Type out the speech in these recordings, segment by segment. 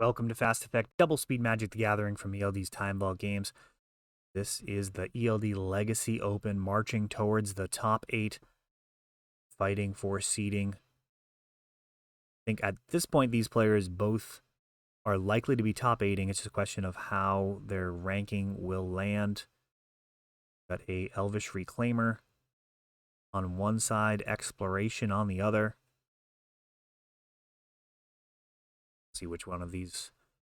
Welcome to Fast Effect Double Speed Magic the Gathering from ELD's Time Vault Games. This is the ELD Legacy Open, marching towards the top 8, fighting for seeding. I think at this point these players both are likely to be top 8ing. It's just a question of how their ranking will land. Got a Elvish Reclaimer on one side, Exploration on the other. See which one of these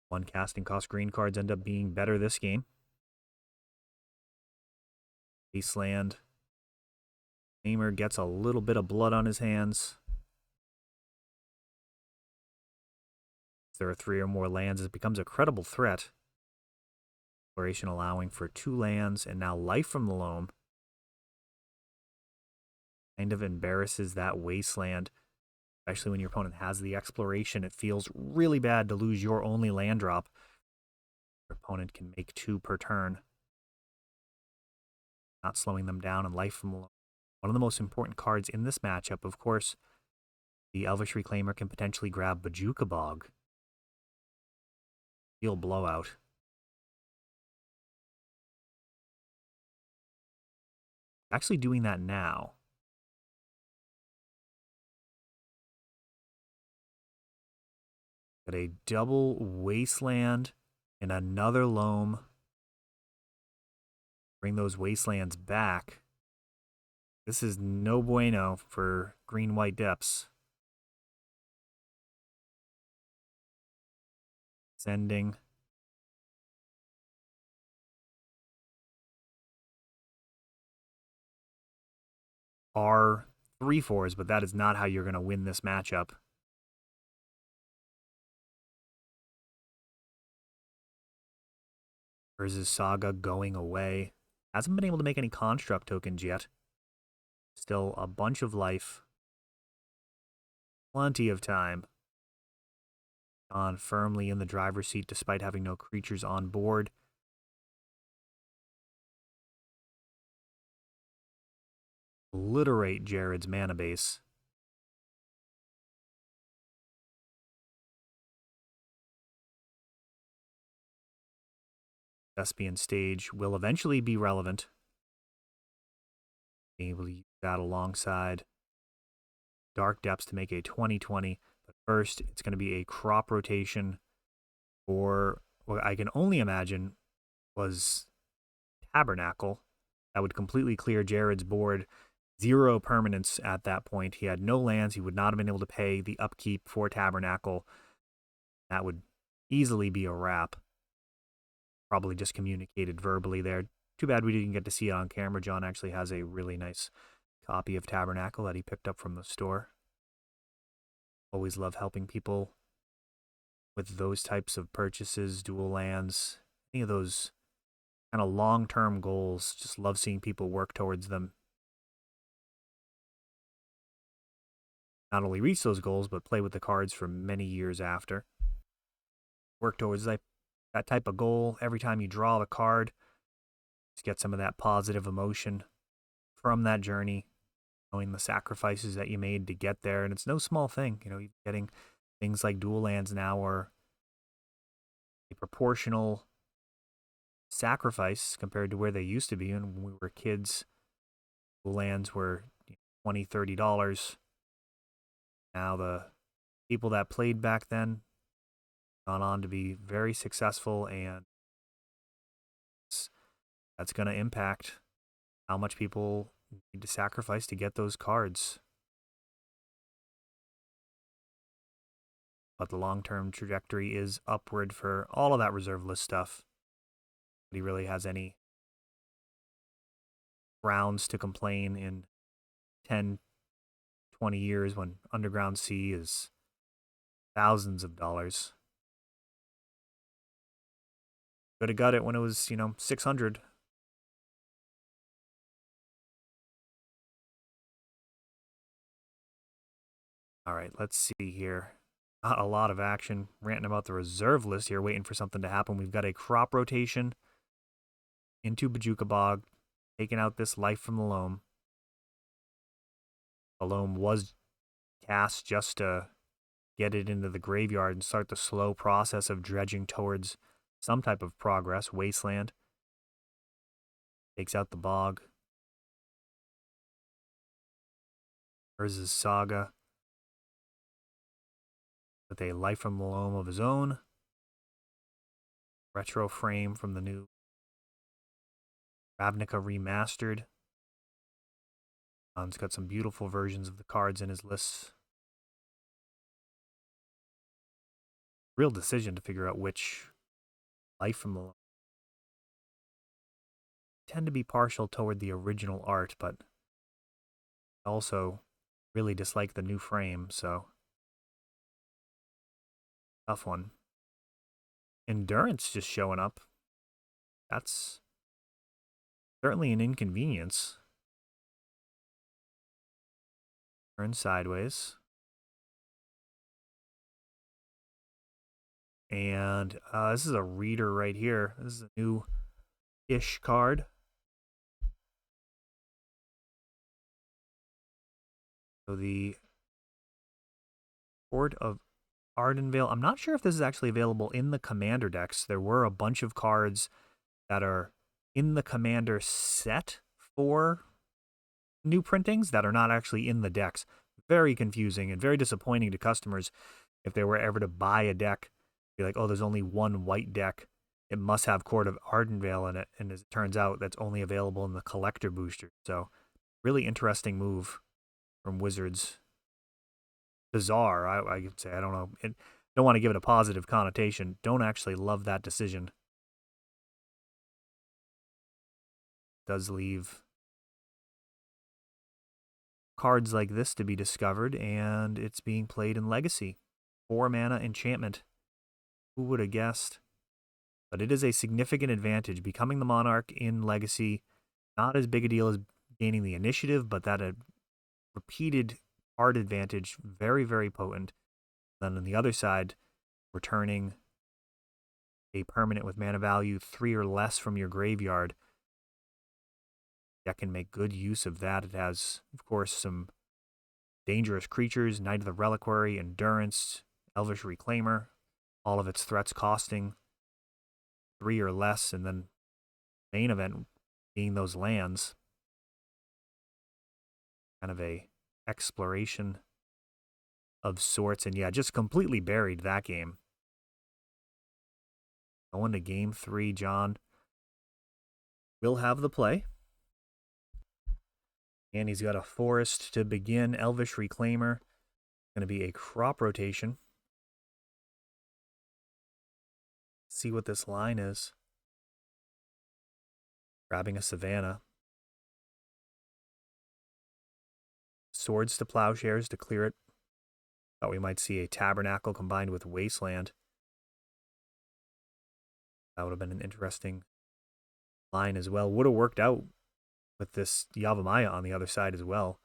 one casting cost green cards end up being better this game. Wasteland. Reclaimer gets a little bit of blood on his hands. If there are 3 or more lands, it becomes a credible threat. Exploration allowing for 2 lands, and now Life from the Loam kind of embarrasses that Wasteland. Especially when your opponent has the Exploration, it feels really bad to lose your only land drop. Your opponent can make 2 per turn. Not slowing them down, and Life from the Loam. One of the most important cards in this matchup, of course, the Elvish Reclaimer can potentially grab Bojuka Bog. Deal blowout. Actually doing that now. Got a double Wasteland and another Loam. Bring those Wastelands back. This is no bueno for green-white depths. Sending. Are 3/4s, but that is not how you're going to win this matchup. Urza's Saga going away. Hasn't been able to make any construct tokens yet. Still a bunch of life. Plenty of time. On firmly in the driver's seat despite having no creatures on board. Obliterate Jared's mana base. Thespian Stage will eventually be relevant. Be able to use that alongside Dark Depths to make a 20/20. But first, it's going to be a crop rotation for what I can only imagine was Tabernacle. That would completely clear Jared's board. 0 permanents at that point. He had no lands. He would not have been able to pay the upkeep for Tabernacle. That would easily be a wrap. Probably just communicated verbally there. Too bad we didn't get to see it on camera. John actually has a really nice copy of Tabernacle that he picked up from the store. Always love helping people with those types of purchases, dual lands, any of those kind of long-term goals. Just love seeing people work towards them. Not only reach those goals, but play with the cards for many years after. Work towards that type of goal. Every time you draw the card, just get some of that positive emotion from that journey, knowing the sacrifices that you made to get there. And it's no small thing. You know, getting things like dual lands now are a proportional sacrifice compared to where they used to be. And when we were kids, dual lands were $20, $30. Now the people that played back then gone on to be very successful, and that's going to impact how much people need to sacrifice to get those cards. But the long-term trajectory is upward for all of that reserve list stuff. Nobody really has any grounds to complain in 10, 20 years when Underground Sea is thousands of dollars. Could have got it when it was, 600. All right, let's see here. Not a lot of action. Ranting about the reserve list here, waiting for something to happen. We've got a crop rotation into Bojuka Bog, taking out this Life from the Loam. The Loam was cast just to get it into the graveyard and start the slow process of dredging towards some type of progress. Wasteland takes out the bog. Urza's Saga with a Life from the Loam of his own. Retro frame from the new Ravnica Remastered. John's got some beautiful versions of the cards in his lists. Real decision to figure out which Life from the Loam. I tend to be partial toward the original art, but also really dislike the new frame, so tough one. Endurance just showing up. That's certainly an inconvenience. Turn sideways. And this is a reader right here. This is a new-ish card. So the Court of Ardenvale. I'm not sure if this is actually available in the Commander decks. There were a bunch of cards that are in the Commander set for new printings that are not actually in the decks. Very confusing and very disappointing to customers if they were ever to buy a deck. Be like, oh, there's only one white deck. It must have Court of Ardenvale in it. And as it turns out, that's only available in the collector booster. So really interesting move from Wizards. Bizarre, I could say. I don't know. Don't want to give it a positive connotation. Don't actually love that decision. Does leave cards like this to be discovered, and it's being played in Legacy. 4 mana enchantment. Who would have guessed? But it is a significant advantage. Becoming the Monarch in Legacy, not as big a deal as gaining the initiative, but that a repeated card advantage, very, very potent. Then on the other side, returning a permanent with mana value 3 or less from your graveyard. That can make good use of that. It has, of course, some dangerous creatures, Knight of the Reliquary, Endurance, Elvish Reclaimer, all of its threats costing 3 or less, and then main event being those lands. Kind of a exploration of sorts, and yeah, just completely buried that game. Going to game 3, John will have the play. And he's got a forest to begin. Elvish Reclaimer. Going to be a crop rotation. See what this line is. Grabbing a Savannah. Swords to Plowshares to clear it. Thought we might see a Tabernacle combined with Wasteland. That would have been an interesting line as well. Would have worked out with this Yavimaya on the other side as well.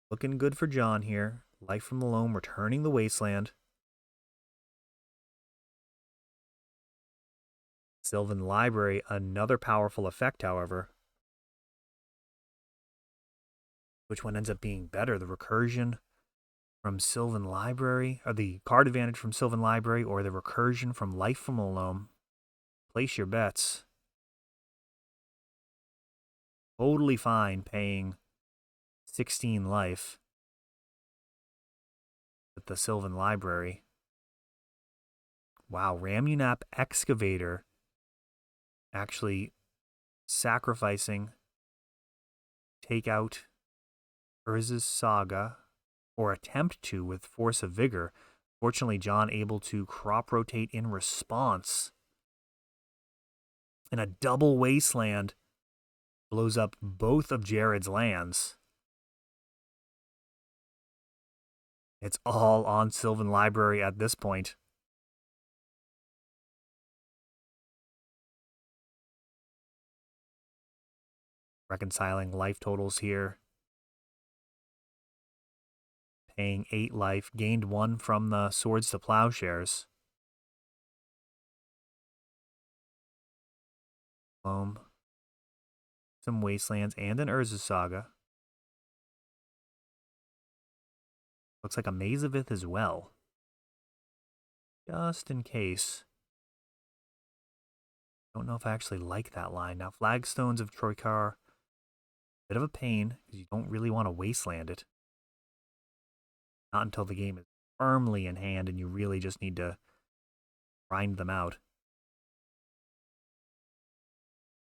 Looking good for John here. Life from the Loam, returning the Wasteland. Sylvan Library, another powerful effect, however. Which one ends up being better? The recursion from Sylvan Library, or the card advantage from Sylvan Library, or the recursion from Life from the Loam? Place your bets. Totally fine paying 16 life at the Sylvan Library. Wow, Ramunap Excavator actually sacrificing, take out Urza's Saga, or attempt to with Force of Vigor. Fortunately, John able to crop rotate in response. And a double Wasteland blows up both of Jared's lands. It's all on Sylvan Library at this point. Reconciling life totals here. Paying 8 life, gained 1 from the Swords to Plowshares. Some Wastelands, and an Urza's Saga. Looks like a Mazavith as well. Just in case. Don't know if I actually like that line. Now, Flagstones of Troikar, bit of a pain because you don't really want to wasteland it. Not until the game is firmly in hand and you really just need to grind them out.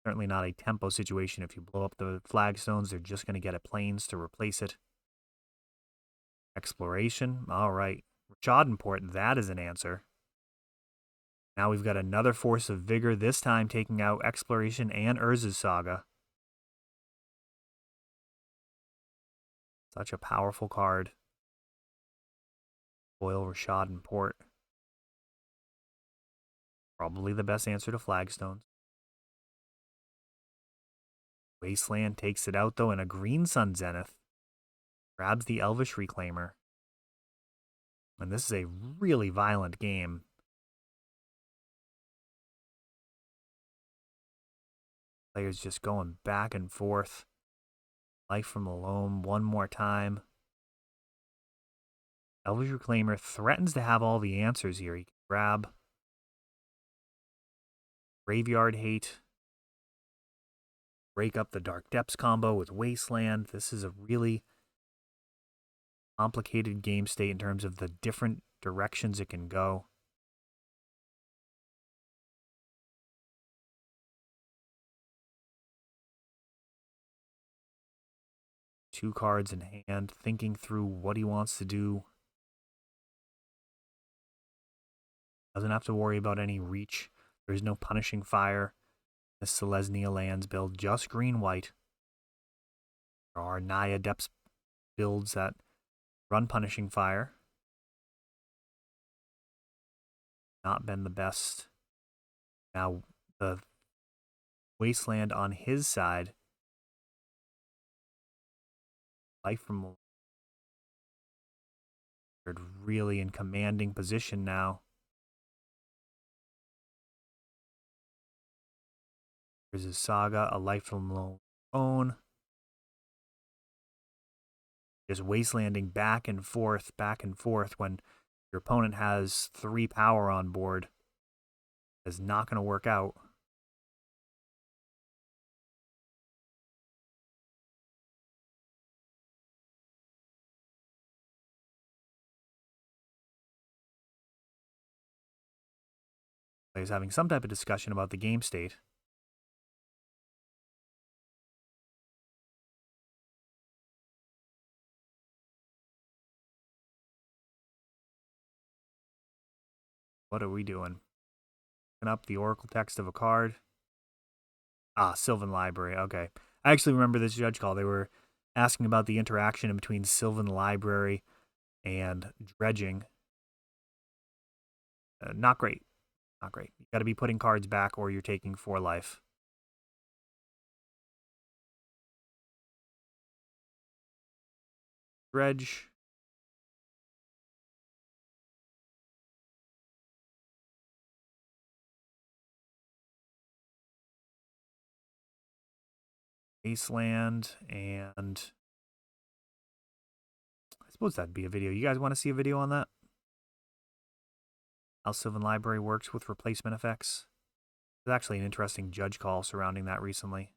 Certainly not a tempo situation. If you blow up the Flagstones, they're just going to get a Plains to replace it. Exploration, all right. Schadenport, that is an answer. Now we've got another Force of Vigor, this time taking out Exploration and Urza's Saga. Such a powerful card. Foil Rashad Port. Probably the best answer to Flagstones. Wasteland takes it out, though, in a Green Sun Zenith. Grabs the Elvish Reclaimer. And this is a really violent game. Players just going back and forth. Life from the Loam one more time. Elvish Reclaimer threatens to have all the answers here. He can grab Graveyard Hate. Break up the Dark Depths combo with Wasteland. This is a really complicated game state in terms of the different directions it can go. Two cards in hand, thinking through what he wants to do. Doesn't have to worry about any reach. There's no Punishing Fire. This Selesnya lands build, just green-white. There are Naya Depths builds that run Punishing Fire. Not been the best. Now, the Wasteland on his side. Life from really in commanding position now. There's his Saga, a Life from Own. Just wastelanding back and forth when your opponent has 3 power on board. Is not going to work out. He's having some type of discussion about the game state. What are we doing? Looking up the Oracle text of a card. Ah, Sylvan Library. Okay. I actually remember this judge call. They were asking about the interaction in between Sylvan Library and Dredging. Not great. Not great. You got to be putting cards back or you're taking 4 life. Dredge. Wasteland, and I suppose that'd be a video. You guys want to see a video on that? How Sylvan Library works with replacement effects. There's actually an interesting judge call surrounding that recently.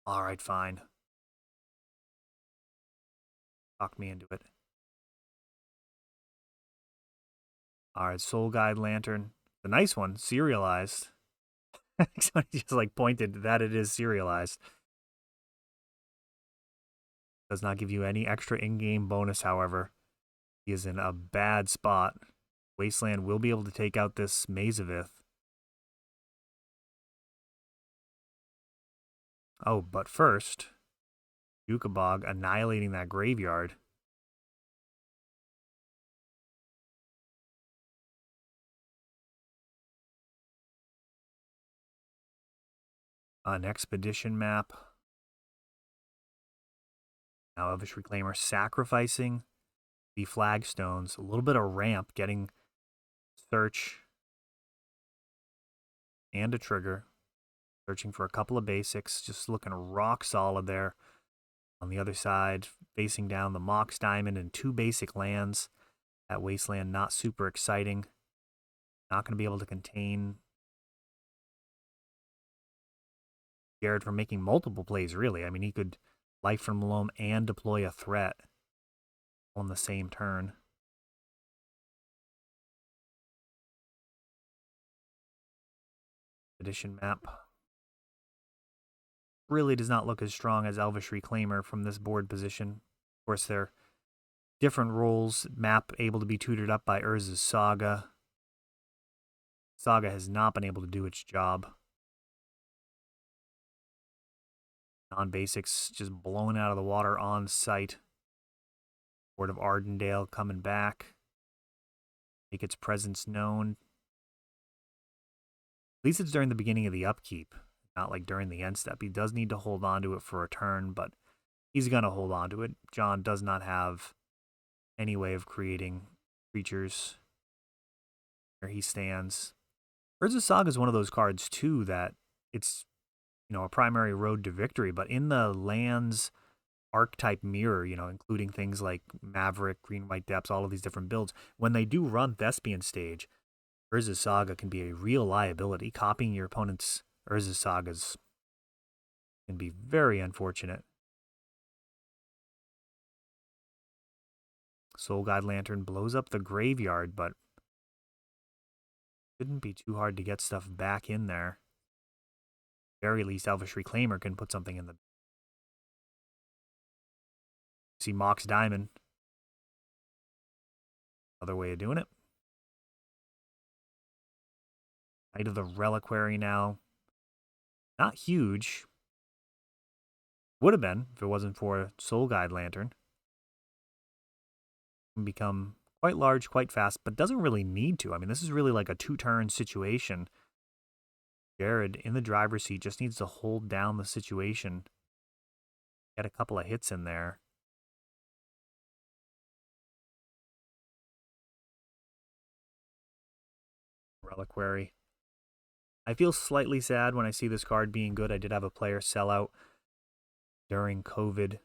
Alright, fine. Talk me into it. Alright, Soul Guide Lantern. The nice one, serialized. Somebody just like pointed that it is serialized. Does not give you any extra in-game bonus, however. He is in a bad spot. Wasteland will be able to take out this Mazavith. Oh, but first, Yukabog annihilating that graveyard. An expedition map. Now Elvish Reclaimer sacrificing the flagstones. A little bit of ramp, getting search and a trigger. Searching for a couple of basics. Just looking rock solid there. On the other side, facing down the Mox Diamond and 2 basic lands. That Wasteland not super exciting. Not going to be able to contain Jared from making multiple plays, really. I mean, he could Life from the Loam and deploy a threat on the same turn. Edition map really does not look as strong as Elvish Reclaimer from this board position. Of course, they're different roles. Map able to be tutored up by Urza's Saga. Saga has not been able to do its job. Non-basics just blown out of the water on site. Board of Ardendale coming back. Make its presence known. At least it's during the beginning of the upkeep, not like during the end step. He does need to hold on to it for a turn, but he's going to hold on to it. John does not have any way of creating creatures where he stands. Urza's Saga is one of those cards, too, that it's, you know, a primary road to victory, but in the lands archetype mirror, you know, including things like Maverick, Green-White Depths, all of these different builds, when they do run Thespian Stage, Urza's Saga can be a real liability. Copying your opponent's Urza's Sagas can be very unfortunate. Soul Guide Lantern blows up the graveyard, but shouldn't be too hard to get stuff back in there. Very least, Elvish Reclaimer can put something in the... See Mox Diamond. Other way of doing it. Knight of the Reliquary now. Not huge. Would have been if it wasn't for Soul Guide Lantern. Can become quite large, quite fast, but doesn't really need to. I mean, this is really like a 2-turn situation. Jared, in the driver's seat, just needs to hold down the situation. Get a couple of hits in there. Reliquary. I feel slightly sad when I see this card being good. I did have a player sell out during COVID.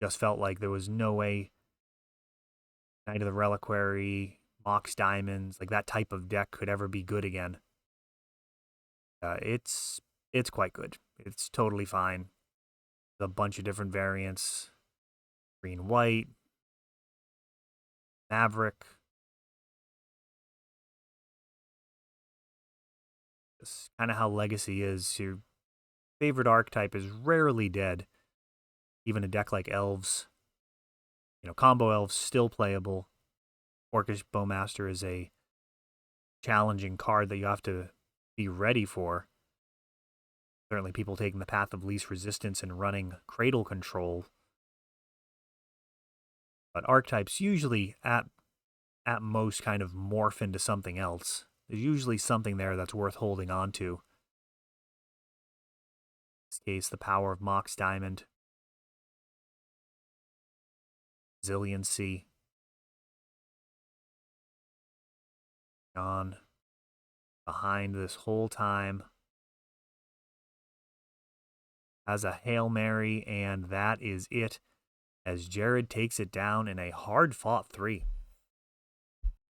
Just felt like there was no way Knight of the Reliquary, Mox Diamonds, like that type of deck could ever be good again. It's quite good. It's totally fine. There's a bunch of different variants. Green-White, Maverick. It's kind of how Legacy is. Your favorite archetype is rarely dead. Even a deck like Elves. You know, combo Elves still playable. Orcish Bowmaster is a challenging card that you have to be ready for. Certainly people taking the path of least resistance and running Cradle Control. But archetypes usually at most kind of morph into something else. There's usually something there that's worth holding on to. In this case, the power of Mox Diamond. Resiliency. Gone behind this whole time. Has a Hail Mary, and that is it, as Jared takes it down in a hard-fought 3.